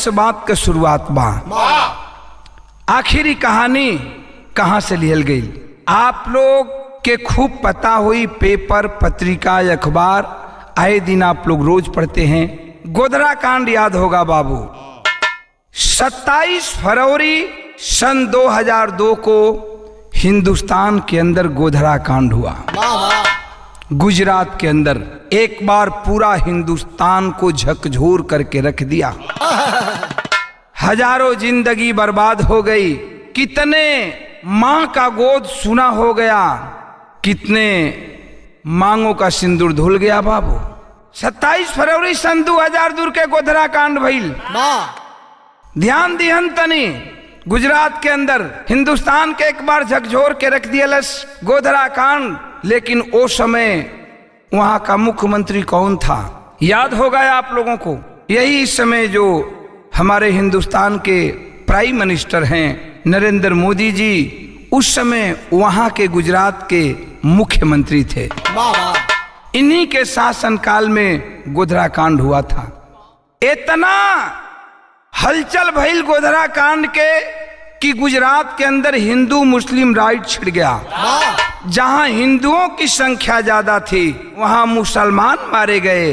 से बात का शुरुआत बा। आखिरी कहानी कहाँ से लिहल गई आप लोग के खूब पता हुई, पेपर पत्रिका अखबार आए दिन आप लोग रोज पढ़ते हैं। गोधरा कांड याद होगा बाबू। 27 फरवरी सन 2002 को हिंदुस्तान के अंदर गोधरा कांड हुआ। गुजरात के अंदर एक बार पूरा हिंदुस्तान को झकझोर करके रख दिया। हजारों जिंदगी बर्बाद हो गई, कितने मां का गोद सुना हो गया, कितने मांगों का सिंदूर धुल गया बाबू। 27 फरवरी सन 2002 के गोधरा कांड भइल। ध्यान दिहन तनी, गुजरात के अंदर हिंदुस्तान के एक बार झकझोर के रख दियलस गोधरा कांड। लेकिन उस समय वहां का मुख्यमंत्री कौन था याद होगा आप लोगों को? यही इस समय जो हमारे हिंदुस्तान के प्राइम मिनिस्टर हैं नरेंद्र मोदी जी, उस समय वहां के गुजरात के मुख्यमंत्री थे। इन्हीं के शासनकाल में गोधरा कांड हुआ था। इतना हलचल भइल गोधरा कांड के कि गुजरात के अंदर हिंदू मुस्लिम राइट छिड़ गया। जहां हिंदुओं की संख्या ज्यादा थी वहां मुसलमान मारे गए